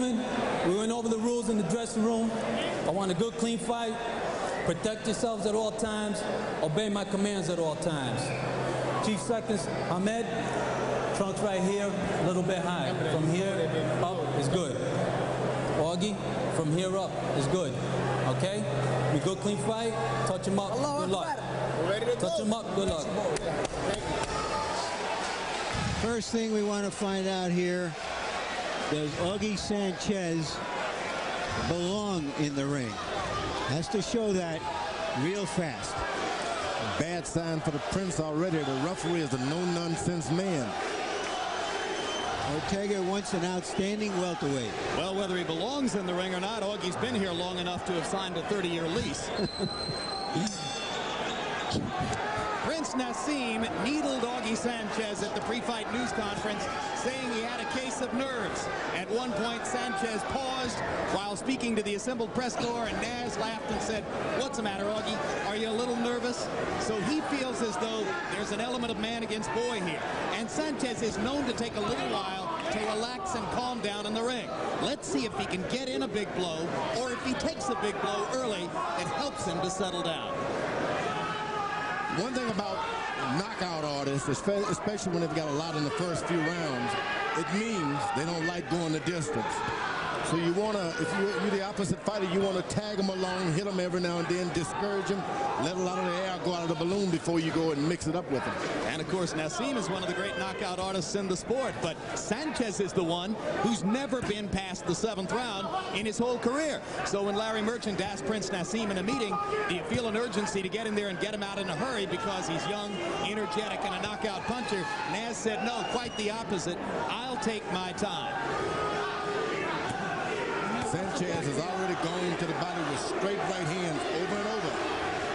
gentlemen, we went over the rules in the dressing room. I want a good, clean fight. Protect yourselves at all times. Obey my commands at all times. Chief Seconds, Ahmed, trunks right here, a little bit high. From here up is good. Augie, from here up is good. Okay? We good, clean fight. Touch him up. Good luck. Touch him up. Good luck. First thing we want to find out here, does Augie Sanchez belong in the ring? Has to show that real fast. Bad sign for the Prince already. The referee is a no-nonsense man. Ortega wants an outstanding welterweight. Well, whether he belongs in the ring or not, Augie's been here long enough to have signed a 30-year lease. Prince Nseem needled Augie Sanchez at the pre-fight news conference, saying he had a case of nerves. At one point, Sanchez paused while speaking to the assembled press corps, and Naz laughed and said, "What's the matter, Augie? Are you a little nervous?" So he feels as though there's an element of man against boy here. And Sanchez is known to take a little while to relax and calm down in the ring. Let's see if he can get in a big blow, or if he takes a big blow early, it helps him to settle down. One thing about knockout artists, especially when they've got a lot in the first few rounds, it means they don't like going the distance. So you want to, if you're the opposite fighter, you want to tag them along, hit them every now and then, discourage them, let a lot of the air go out of the balloon before you go and mix it up with them. And of course, Nseem is one of the great knockout artists in the sport, but Sanchez is the one who's never been past the 7th round in his whole career. So when Larry Merchant asked Prince Nseem in a meeting, do you feel an urgency to get in there and get him out in a hurry because he's young, energetic, and a knockout puncher? Naz said, no, quite the opposite. I'll take my time. Sanchez has already gone to the body with straight right hands over and over.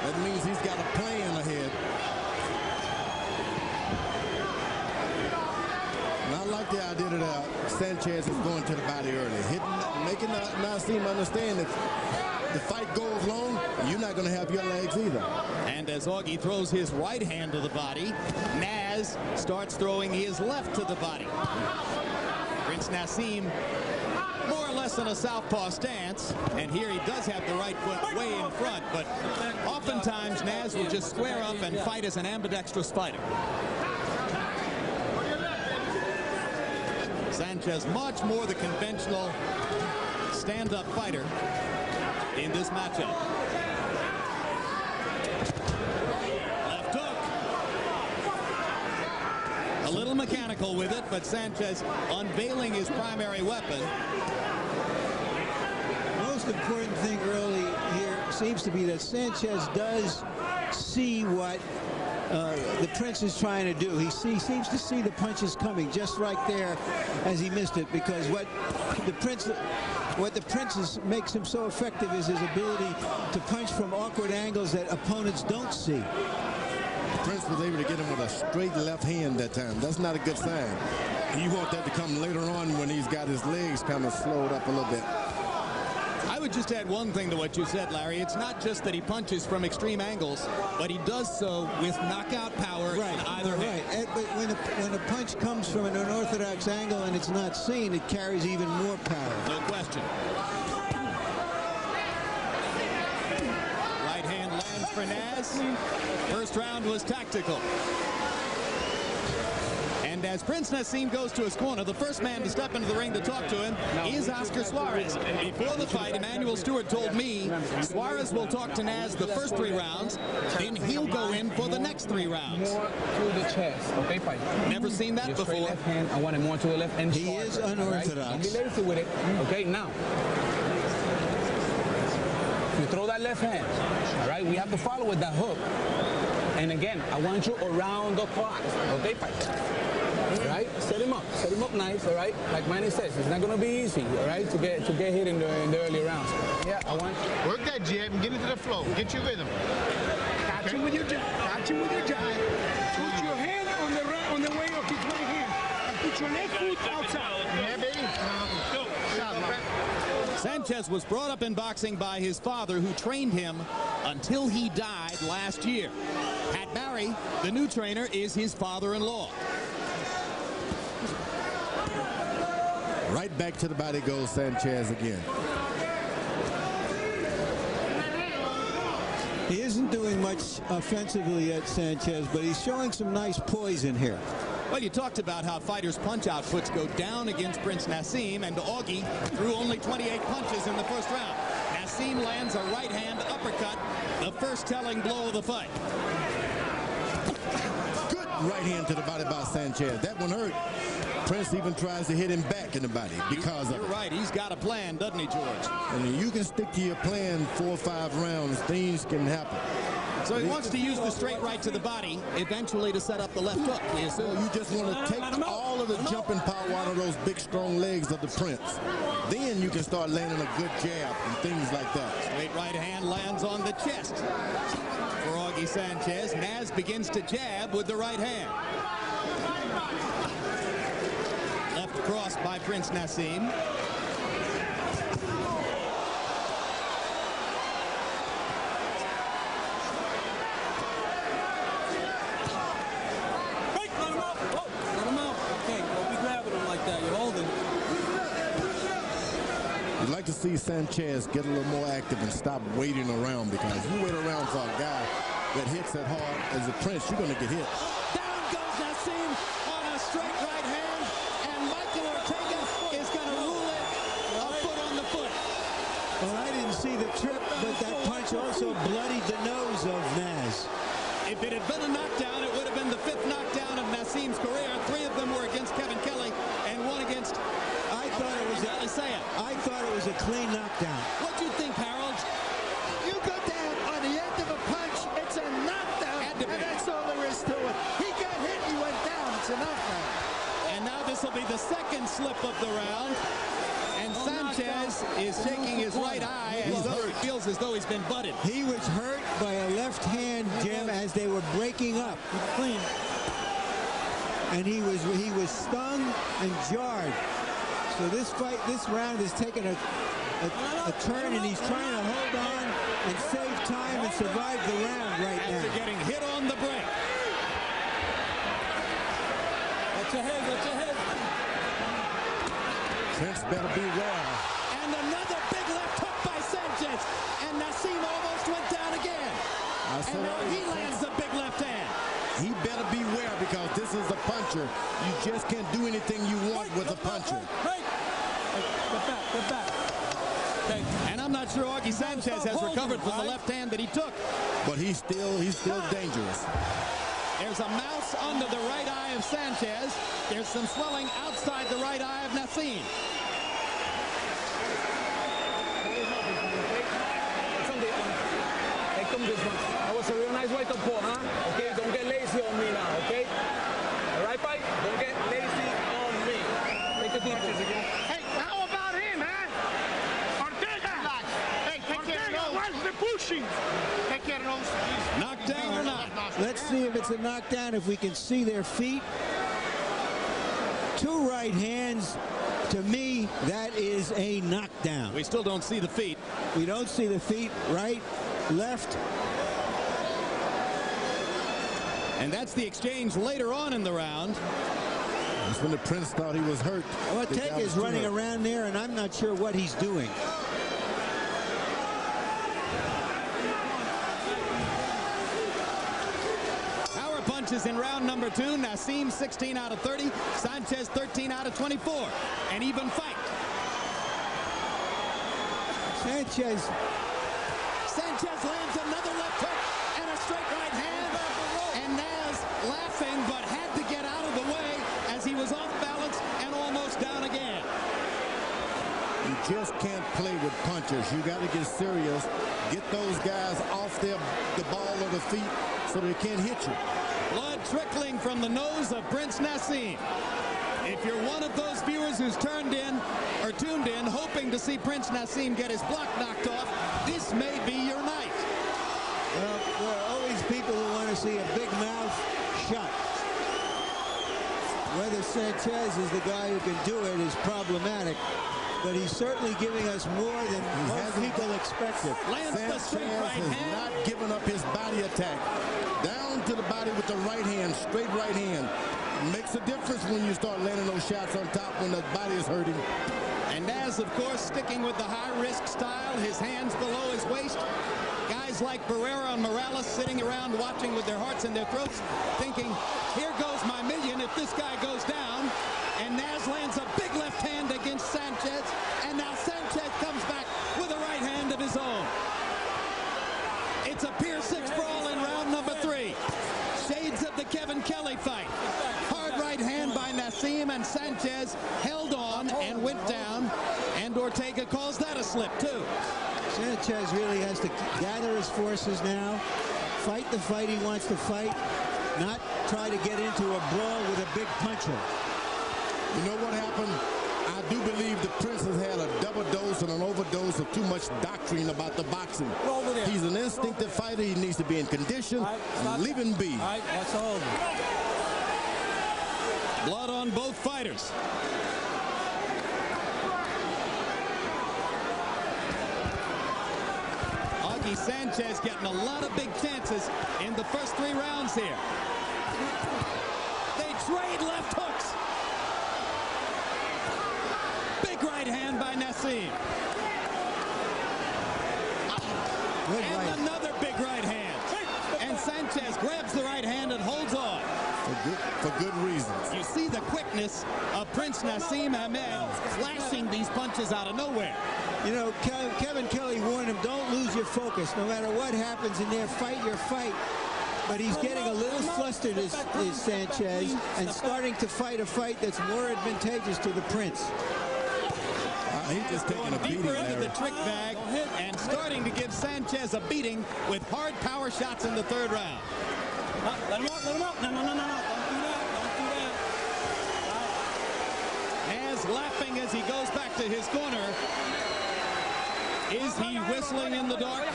That means he's got a plan ahead. And I like the idea that Sanchez is going to the body early, making Nseem understand that the fight goes long, you're not going to have your legs either. And as Augie throws his right hand to the body, Naz starts throwing his left to the body. Prince Nseem more or less in a southpaw stance, and here he does have the right foot way in front, but oftentimes Naz will just square up and fight as an ambidextrous fighter. Sanchez much more the conventional stand-up fighter in this matchup. Left hook. A little mechanical with it, but Sanchez unveiling his primary weapon. Most important thing early here seems to be that Sanchez does see what the Prince is trying to do. He seems to see the punches coming just right there as he missed it, because what the Prince makes him so effective is his ability to punch from awkward angles that opponents don't see. Prince was able to get him with a straight left hand that time. That's not a good sign. You want that to come later on when he's got his legs kind of slowed up a little bit. I would just add one thing to what you said, Larry. It's not just that he punches from extreme angles, but he does so with knockout power in either hand. Right. But when a punch comes from an unorthodox angle and it's not seen, it carries even more power. No question. Right hand lands for Naz. First round was tactical. And as Prince Nseem goes to his corner, the first man to step into the ring to talk to him is Oscar Suarez. Before the fight, Emmanuel Stewart told me Suarez will talk to Naz the first 3 rounds, then he'll go in for the next 3 rounds. More to the chest, okay, fight. Never seen that before. Left hand, I want him more to the left. And he is unorthodox. Right? Don't be lazy with it. Okay, now. You throw that left hand, all right? We have to follow with that hook. And again, I want you around the clock, okay, fight. All right, set him up nice, all right. Like Manny says, it's not going to be easy, all right, to get hit in the early rounds. Yeah, I want you. Work that jab and get into the flow. Get your rhythm. Catch him with your jab. Catch him with your jab. Put your hand on the way of his right hand, and put your left foot outside. Yeah, baby. Sanchez was brought up in boxing by his father, who trained him until he died last year. Pat Barry, the new trainer, is his father-in-law. Right back to the body goes Sanchez again. He isn't doing much offensively yet, Sanchez, but he's showing some nice poise in here. Well, you talked about how fighters' punch outputs go down against Prince Naseem, and Augie threw only 28 punches in the first round. Naseem lands a right hand uppercut, the first telling blow of the fight. Good right hand to the body by Sanchez. That one hurt. Prince even tries to hit him back in the body because of it. You're right. He's got a plan, doesn't he, George? And you can stick to your plan 4 or 5 rounds. Things can happen. So he wants to use the straight right to the body, eventually to set up the left hook. We assume. You just want to take all of the jumping power out of those big, strong legs of the Prince. Then you can start landing a good jab and things like that. Straight right hand lands on the chest for Augie Sanchez. Naz begins to jab with the right hand. Left cross by Prince Naseem. You'd like to see Sanchez get a little more active and stop waiting around, because if you wait around for a guy that hits that hard as a Prince, you're going to get hit. Down goes Naseem on a straight right hand, and Michael Ortega is going to rule it a foot on the foot. Well, I didn't see the trip, but that punch also bloodied the nose of Naz. If it had been a knockdown, it would have been the 5th knockdown of Naseem's career. 3 of them were against Kevin Kelly, and 1 against I thought it was a clean knockdown. What do you think, Harold? You go down on the end of a punch, it's a knockdown, and that's all there is to it. He got hit, he went down, it's a knockdown. And now this will be the 2nd slip of the round. And Sanchez is shaking his right eye as though he feels as though he's been butted. He was hurt by a left hand, Jim, as they were breaking up. Clean. And he was stung and jarred. So this round is taking a turn, and he's trying to hold on and save time and survive the round right now. After getting hit on the break. That's your head, that's your head. Prince better beware. And another big left hook by Sanchez. And Naseem almost went down again. And now he lands a big left hand. He better beware, because this is a puncher. You just can't do anything you want with a puncher. Get back. Okay. And I'm not sure Augie Sanchez has recovered from the left hand that he took. But he's still dangerous. There's a mouse under the right eye of Sanchez. There's some swelling outside the right eye of Naseem. That was a real nice right to pull, huh? Okay, don't get lazy on me now, okay? All right, Pike? Don't get lazy on me. Take a deep breath again. Hey, how about him, huh? Ortega! Hey, take care of those. Where's the pushing? Take care of those. Knockdown or not? Let's see if it's a knockdown, if we can see their feet. 2 right hands. To me, that is a knockdown. We still don't see the feet. We don't see the feet. Right, left. And that's the exchange later on in the round. That's when the Prince thought he was hurt. Ortega is running around there, and I'm not sure what he's doing. Power punches in round number 2. Naseem 16 out of 30. Sanchez 13 out of 24. An even fight. Sanchez lands another left hook and a straight right hand. And Naz laughing, but had to get out of the way as he was off balance and almost down again. You just can't play with punchers. You got to get serious. Get those guys off the ball or the feet so they can't hit you. Blood trickling from the nose of Prince Naseem. If you're one of those viewers who's tuned in hoping to see Prince Naseem get his block knocked off, this may be your night. Well, there are always people who want to see a big mouth shut. Whether Sanchez is the guy who can do it is problematic, but he's certainly giving us more than most people expected. Lands the straight right has hand. not given up his body attack. Down to the body with the right hand, straight right hand. Makes a difference when you start landing those shots on top when the body is hurting. And Naz, of course, sticking with the high-risk style, his hands below his waist. Guys like Barrera and Morales sitting around watching with their hearts in their throats, thinking, here goes my million if this guy goes down. And Naz lands a big left hand against Sanchez, and now Sanchez comes back with a right hand of his own. It's a Pier 6 brawl in round number 3. Shades of the Kevin Kelly fight. Hard right hand by Nسيم, and Sanchez held on and went down, and Ortega calls that a slip too. Sanchez really has to gather his forces now, fight the fight he wants to fight, not try to get into a brawl with a big puncher. You know what happened? I do believe the Prince has had a double dose and an overdose of too much doctrine about the boxing. He's an instinctive fighter. He needs to be in condition. Leave him be. All right, that's over. Blood on both fighters. Sanchez getting a lot of big chances in the first 3 rounds here. They trade left hooks. Big right hand by Nسيم. And another big right hand. And Sanchez grabs the right hand and holds on. For good reasons. You see the quickness of Prince Nسيم Hamed flashing these punches out of nowhere. You know, Kevin Kelly warned him, don't lose your focus. No matter what happens in there, fight your fight. But he's getting a little flustered, is Sanchez, and starting to fight a fight that's more advantageous to the Prince. He's just taking a beating deeper into there. the trick bag and starting to give Sanchez a beating with hard power shots in the 3rd round. Let him out, let him out. No. Don't do that. Don't do that. Naz laughing as he goes back to his corner. Is he whistling in the dark?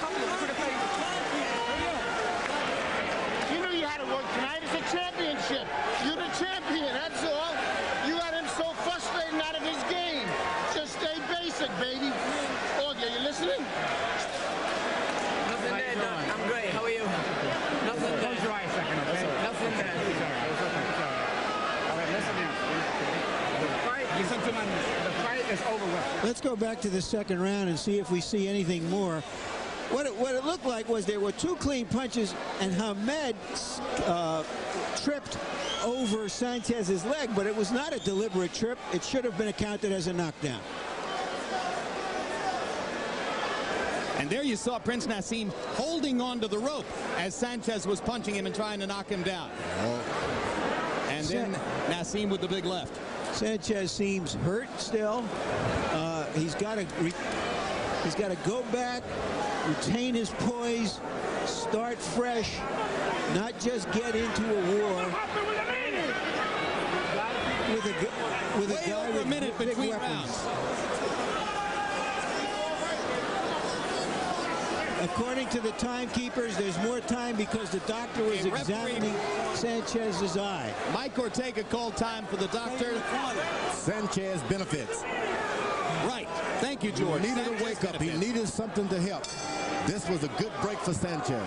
You knew you had to work tonight. It's a championship. You're the champion, that's all. You had him so frustrated out of his game. Just stay basic, baby. Oh, yeah, you listening? Nothing there, Doc. I'm great. How are you? Nothing there. Close your eyes a second, okay? Nothing there. Sorry. All right, listen now. Listen to my... The fight is over with. Let's go back to the 2nd round and see if we see anything more. What it looked like was there were 2 clean punches, and Hamed tripped over Sanchez's leg, but it was not a deliberate trip. It should have been accounted as a knockdown. And there you saw Prince Nسيم holding on to the rope as Sanchez was punching him and trying to knock him down. And then Nسيم with the big left. Sanchez seems hurt still. He's got to go back, retain his poise, start fresh, not just get into a war with a guy with a minute big between weapons. rounds. According to the timekeepers, there's more time because the doctor was examining Sanchez's eye. Mike Ortega called time for the doctor. Sanchez benefits. Right. Thank you, George. He needed Sanchez a wake-up. He benefits. needed something to help. This was a good break for Sanchez.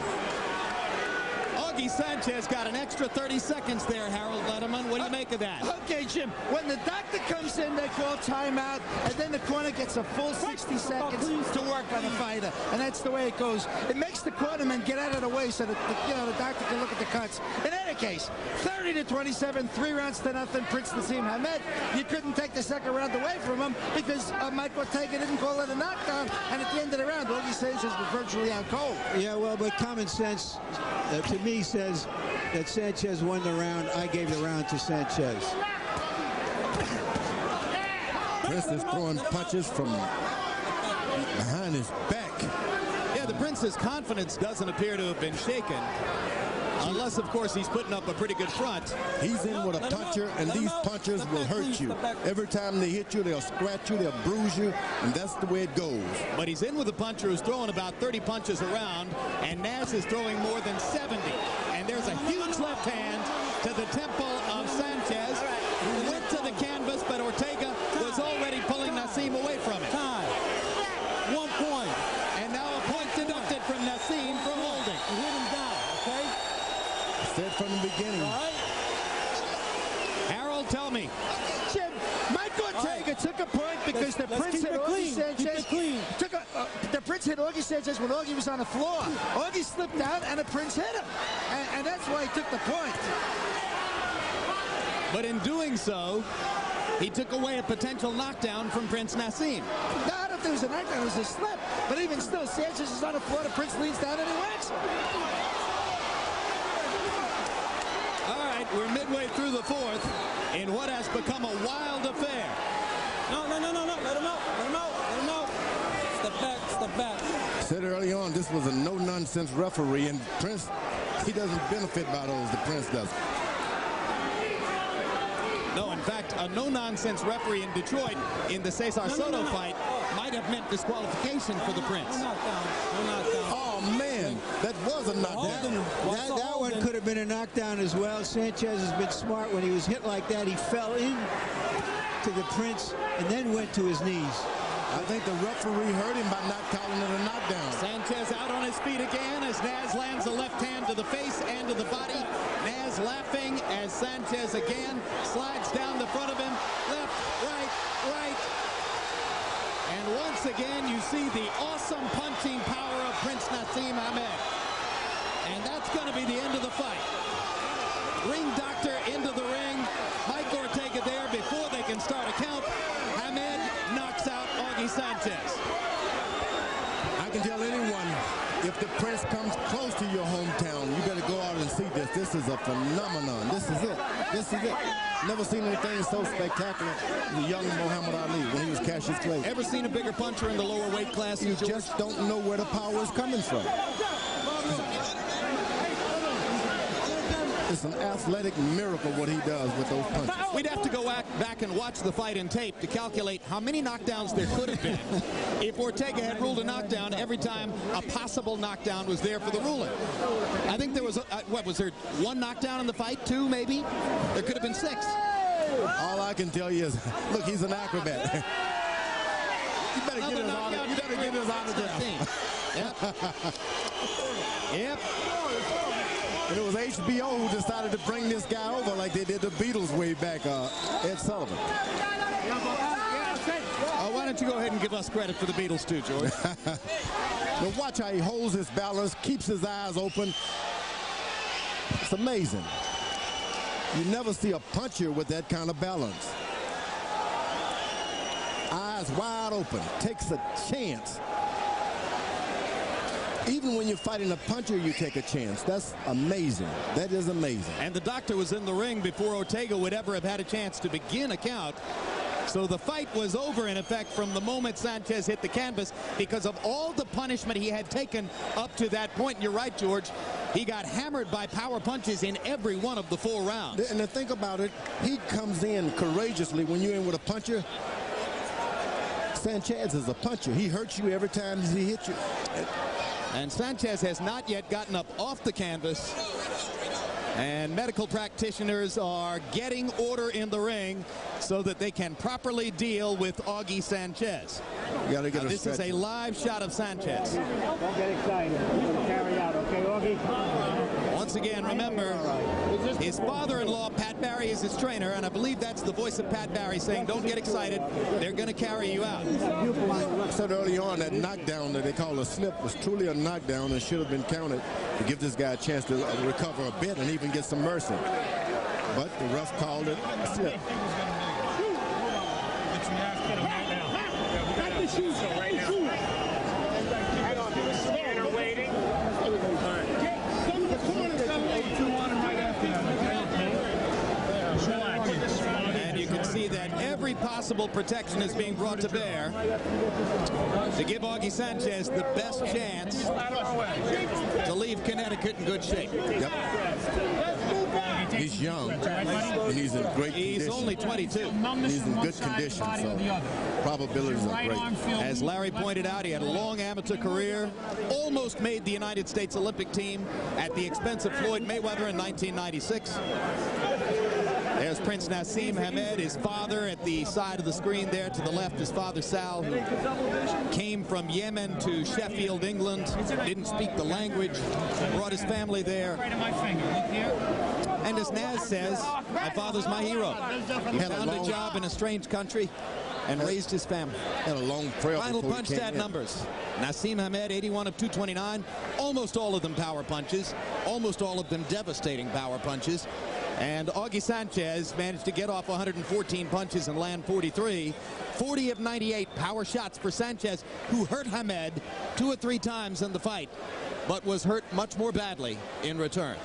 Sanchez got an extra 30 seconds there, Harold Letterman. What do you make of that? Okay, Jim. When the doctor comes in, they call timeout, and then the corner gets a full 60 seconds to work on the fighter, and that's the way it goes. It makes the cornerman get out of the way so that the doctor can look at the cuts. In any case, 30-27, 3 rounds to nothing. Prince Nسيم Hamed. You couldn't take the 2nd round away from him because Mike Ortega didn't call it a knockdown, and at the end of the round, Augie Sanchez was virtually out cold. Yeah, well, but common sense to me says that Sanchez won the round. I gave the round to Sanchez. Prince is throwing punches from behind his back. Yeah, the Prince's confidence doesn't appear to have been shaken. Unless, of course, he's putting up a pretty good front. He's in with a puncher, and these punchers will hurt you. Every time they hit you, they'll scratch you, they'll bruise you, and that's the way it goes. But he's in with a puncher who's throwing about 30 punches around, and Naz is throwing more than 70. And there's a huge left hand to the temple of Sanchez, who went to the canvas, but Ortega was already pulling Nسيم away from it. Time. 1 point. And now a point deducted from Nسيم for holding. You hit him down, okay? Said from the beginning. All right? tell me. Jim, Mike Ortega took a point because the Prince hit Augie Sanchez. The Prince hit Augie Sanchez when Augie was on the floor. Augie slipped down and the Prince hit him. And that's why he took the point. But in doing so, he took away a potential knockdown from Prince Nseem. No, I don't think it was a knockdown, it was a slip. But even still, Sanchez is on the floor, the Prince leans down and he whacks him. All right, we're midway through the fourth in what has become a wild affair. No. Let him out. Let him out. Step back. Said early on, this was a no-nonsense referee, and Prince, he doesn't benefit by those. The Prince doesn't. No, in fact, a no-nonsense referee in Detroit in the Cesar Soto fight might have meant disqualification for the Prince. No knockdown. Oh, man, that was a knockdown. That one could have been a knockdown as well. Sanchez has been smart. When he was hit like that, he fell in to the Prince and then went to his knees. I think the referee hurt him by not calling it a knockdown. Sanchez out on his feet again as Naz lands a left hand to the face and to the body. Naz laughing as Sanchez again slides down the front of him. Left, right. And once again, you see the awesome punching power of Prince Nseem Hamed. And that's going to be the end of the fight. Ring doctor into the ring. Mike Ortega there before they can start a count. Hamed knocks out Augie Sanchez. I can tell anyone, if the Prince comes close to your hometown, you better go out and see this. This is a phenomenon. This is it. Never seen anything so spectacular as the young Muhammad Ali when he was Cassius Clay. Ever seen a bigger puncher in the lower weight class? You just don't know where the power is coming from. It's an athletic miracle what he does with those punches. We'd have to go back and watch the fight in tape to calculate how many knockdowns there could have been if Ortega had ruled a knockdown every time a possible knockdown was there for the ruling. I think there was, what was there, one knockdown in the fight? Two, maybe? There could have been six. All I can tell you is, look, he's an acrobat. You better get his autograph. Yep. And it was HBO who decided to bring this guy over like they did the Beatles way back, Ed Sullivan. Why don't you go ahead and give us credit for the Beatles too, George? Now watch how he holds his balance, keeps his eyes open. It's amazing. You never see a puncher with that kind of balance. Eyes wide open, takes a chance. Even when you're fighting a puncher, you take a chance. That's amazing. That is amazing. And the doctor was in the ring before Ortega would ever have had a chance to begin a count. So the fight was over, in effect, from the moment Sanchez hit the canvas because of all the punishment he had taken up to that point. And you're right, George. He got hammered by power punches in every one of the 4 rounds. And to think about it, he comes in courageously when you're in with a puncher. Sanchez is a puncher. He hurts you every time he hits you. And Sanchez has not yet gotten up off the canvas. And medical practitioners are getting order in the ring so that they can properly deal with Augie Sanchez. You gotta get a this is a live shot of Sanchez. Don't get excited. Carry out, okay, Augie? Once again, remember, his father-in-law, Pat Barry, is his trainer, and I believe that's the voice of Pat Barry saying, don't get excited, they're going to carry you out. I said early on that knockdown that they call a slip was truly a knockdown and should have been counted to give this guy a chance to recover a bit and even get some mercy. But the ref called it a slip. And you can see that every possible protection is being brought to bear to give Augie Sanchez the best chance to leave Connecticut in good shape. Yep. He's young, and he's in great condition. He's only 22. He's in good condition, so probabilities are great. As Larry pointed out, he had a long amateur career, almost made the United States Olympic team at the expense of Floyd Mayweather in 1996. There's Prince Nseem Hamed, his father at the side of the screen there. To the left, his father Sal, who came from Yemen to Sheffield, England, didn't speak the language, brought his family there. And as Naz says, my father's my hero. He found a job in a strange country and raised his family. Had a long trail. Final punch stat numbers. Nseem Hamed, 81 of 229. Almost all of them power punches. Almost all of them devastating power punches. And Augie Sanchez managed to get off 114 punches and land 43. 40 of 98 power shots for Sanchez, who hurt Hamed 2 or 3 times in the fight, but was hurt much more badly in return.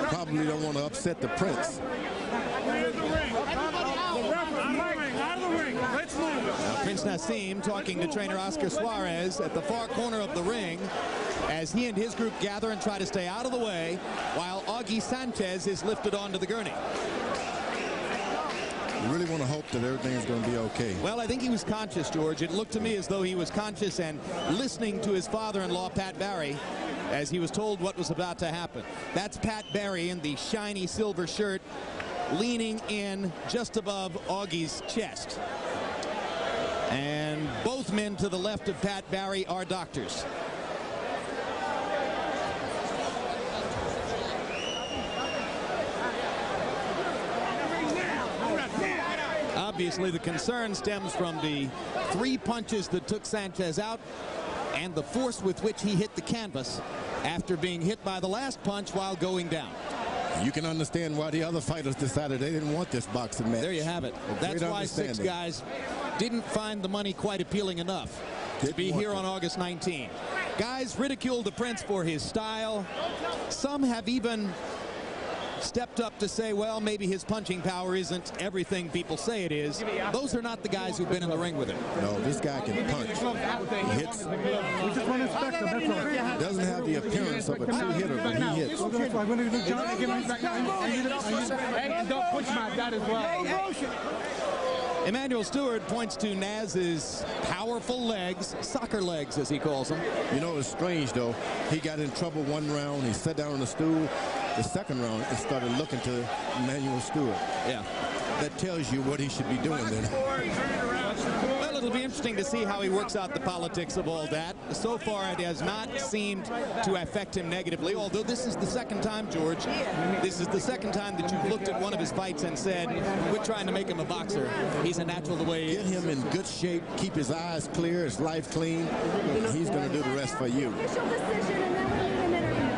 Probably don't want to upset the Prince. Now, Prince Nseem talking to trainer Oscar Suarez at the far corner of the ring as he and his group gather and try to stay out of the way while Augie Sanchez is lifted onto the gurney. You really want to hope that everything's going to be okay. Well, I think he was conscious, George. It looked to me as though he was conscious and listening to his father-in-law, Pat Barry, as he was told what was about to happen. That's Pat Barry in the shiny silver shirt, leaning in just above Augie's chest. And both men to the left of Pat Barry are doctors. Obviously, the concern stems from the 3 punches that took Sanchez out and the force with which he hit the canvas after being hit by the last punch while going down. You can understand why the other fighters decided they didn't want this boxing match. There you have it. That's why 6 guys didn't find the money quite appealing enough to be here on August 19. Guys ridiculed the Prince for his style. Some have even stepped up to say, well, maybe his punching power isn't everything people say it is. Those are not the guys who've been in the ring with him. No, this guy can punch. He hits. Doesn't have the appearance of a true hitter, but he hits. And don't push my dad as well. Emmanuel Stewart points to Naz's powerful legs, soccer legs as he calls them. You know, it's strange though. He got in trouble one round. He sat down on the stool. The second round, and started looking to Emmanuel Stewart. Yeah. That tells you what he should be doing then. Well, it'll be interesting to see how he works out the politics of all that. So far, it has not seemed to affect him negatively, although this is the second time, George, this is the second time that you've looked at one of his fights and said, we're trying to make him a boxer. He's a natural the way he is. Get him in good shape, keep his eyes clear, his life clean, and he's going to do the rest for you.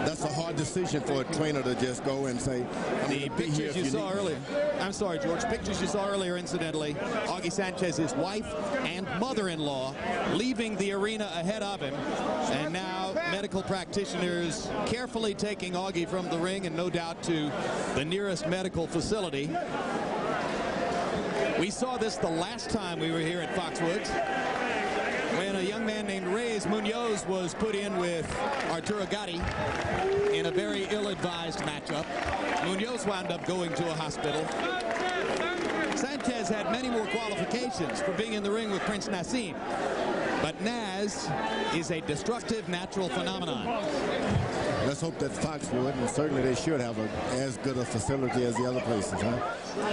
That's a hard decision for a trainer to just go and say, the pictures you saw earlier. I'm sorry, George. Pictures you saw earlier, incidentally, Augie Sanchez's wife and mother-in-law leaving the arena ahead of him. And now medical practitioners carefully taking Augie from the ring and no doubt to the nearest medical facility. We saw this the last time we were here at Foxwoods, when a young man named Reyes Munoz was put in with Arturo Gatti in a very ill-advised matchup. Munoz wound up going to a hospital. Sanchez had many more qualifications for being in the ring with Prince Nseem, but Naz is a destructive natural phenomenon. Let's hope that Foxwood, and certainly they should have as good a facility as the other places, huh?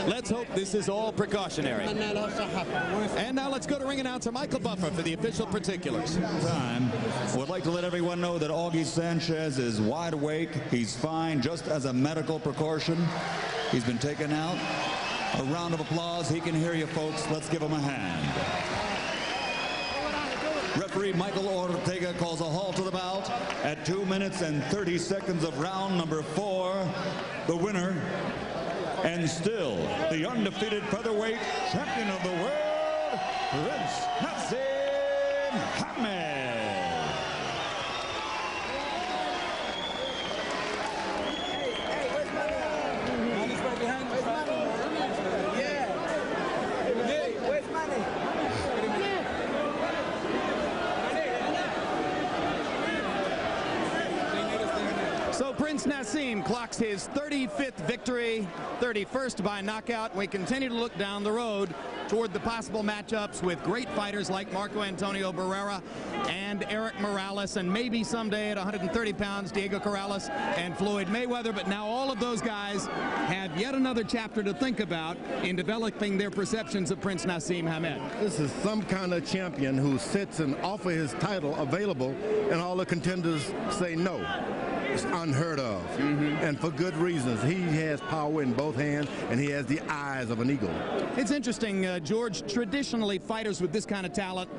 Let's hope this is all precautionary. And now let's go to ring announcer Michael Buffer for the official particulars. I would like to let everyone know that Augie Sanchez is wide awake. He's fine, just as a medical precaution. He's been taken out. A round of applause. He can hear you, folks. Let's give him a hand. Referee Michael Ortega calls a halt to the bout at 2 minutes and 30 seconds of round number 4. The winner, and still the undefeated featherweight champion of the world, Prince Nseem Hamed. So Prince Nseem clocks his 35th victory, 31st by knockout. We continue to look down the road toward the possible matchups with great fighters like Marco Antonio Barrera and Eric Morales, and maybe someday at 130 pounds, Diego Corrales and Floyd Mayweather. But now all of those guys have yet another chapter to think about in developing their perceptions of Prince Naseem Hamed. This is some kind of champion who sits and offers his title available, and all the contenders say no. It's unheard of, and for good reasons. He has power in both hands, and he has the eyes of an eagle. It's interesting, George. Traditionally, fighters with this kind of talent,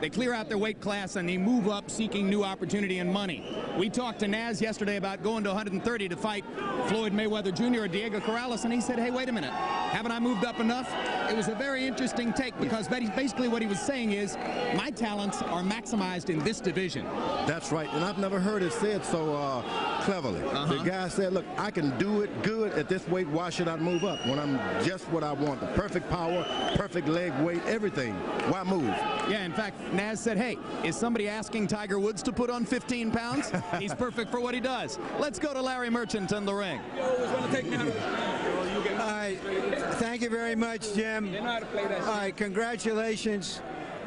they clear out their weight class and they move up seeking new opportunity and money. We talked to Naz yesterday about going to 130 to fight Floyd Mayweather Jr. or Diego Corrales, and he said, hey, wait a minute, haven't I moved up enough? It was a very interesting take, because basically what he was saying is, my talents are maximized in this division. That's right, and I've never heard it said so cleverly. The guy said, look, I can do it good at this weight. Why should I move up when I'm just what I want? The perfect power, perfect leg weight, everything. Why move? Yeah, in fact, Naz said, hey, is somebody asking Tiger Woods to put on 15 pounds? He's perfect for what he does. Let's go to Larry Merchant in the ring. You always want to take me out. All right. Thank you very much, Jim. You know how to play that shit. All right. Congratulations.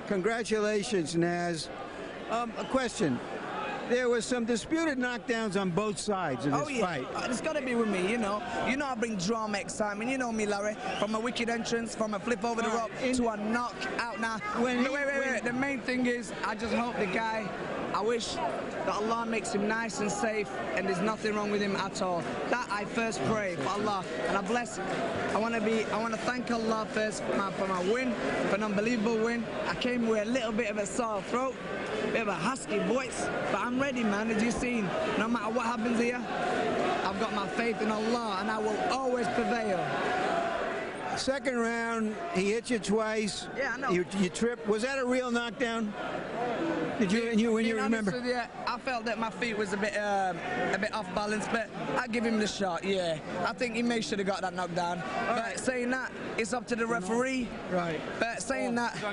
Congratulations, Naz. A question. There was some disputed knockdowns on both sides in this fight. It's got to be with me, you know. You know I bring drama, excitement. You know me, Larry. From a wicked entrance, from a flip over the rope to a knockout. Now, wait. The main thing is, I just hope the guy, I wish that Allah makes him nice and safe and there's nothing wrong with him at all. That I first pray for Allah, and I bless him. I want to thank Allah first for my win, for an unbelievable win. I came with a little bit of a sore throat, bit of a husky voice, but I'm ready, man. As you've seen, no matter what happens here, I've got my faith in Allah, and I will always prevail. Second round, he hit you twice. Yeah, I know. You tripped. Was that a real knockdown? Did you when you remember? With you, I felt that my feet was a bit off balance, but I give him the shot. Yeah, I think he may should have got that knockdown. But saying that, it's up to the referee. Right. But saying that, all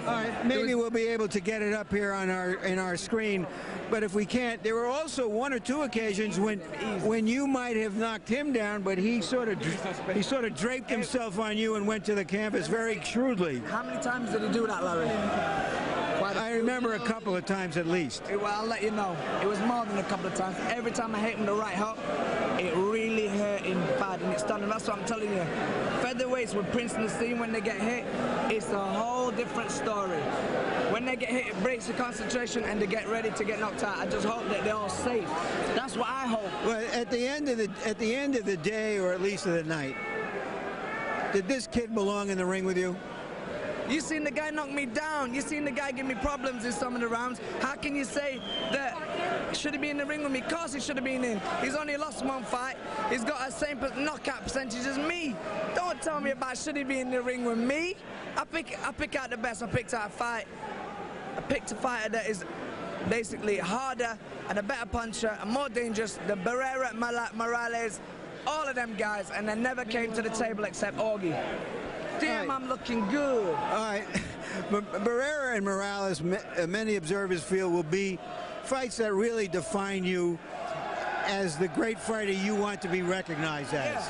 right, maybe we'll be able to get it up here on our screen. But if we can't, there were also one or two occasions when you might have knocked him down, but he sort of draped himself on you and went to the canvas very shrewdly. How many times did he do that, Larry? I remember a couple of times at least. Well, I'll let you know. It was more than a couple of times. Every time I hit him the right hook, it really hurt him bad, and it's done. And that's what I'm telling you. Featherweights with Prince Naseem, when they get hit, it's a whole different story. When they get hit, it breaks the concentration and they get ready to get knocked out. I just hope that they're all safe. That's what I hope. Well, at the end of the day, or at least of the night, did this kid belong in the ring with you? You seen the guy knock me down. You seen the guy give me problems in some of the rounds. How can you say that should he be in the ring with me? Of course he should have been in. He's only lost one fight. He's got the same knockout percentage as me. Don't tell me about should he be in the ring with me. I pick out the best. I picked out a fight. I picked a fighter that is basically harder and a better puncher and more dangerous. The Barrera, Morales, all of them guys, and they never came to the table except Augie. Damn, right. I'm looking good. All right. Barrera and Morales, many observers feel, will be fights that really define you as the great fighter you want to be recognized as.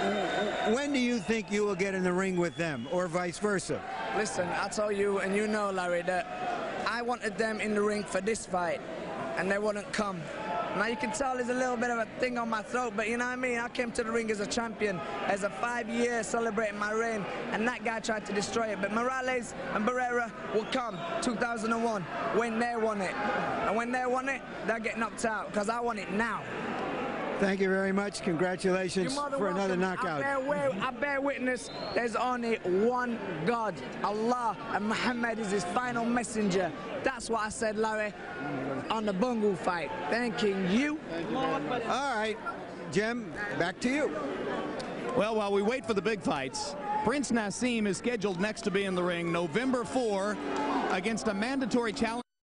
Yeah. When do you think you will get in the ring with them, or vice versa? Listen, I tell you, and you know, Larry, that I wanted them in the ring for this fight, and they wouldn't come. Now you can tell there's a little bit of a thing on my throat, but you know what I mean? I came to the ring as a champion, as a 5-year celebrating my reign, and that guy tried to destroy it. But Morales and Barrera will come 2001 when they want it. And when they want it, they'll get knocked out, because I want it now. Thank you very much. Congratulations for another knockout. I bear witness there's only one God, Allah, and Muhammad is his final messenger. That's what I said, Larry, on the Bungle fight. Thanking you. All right, Jim, back to you. Well, while we wait for the big fights, Prince Naseem is scheduled next to be in the ring November 4 against a mandatory challenge.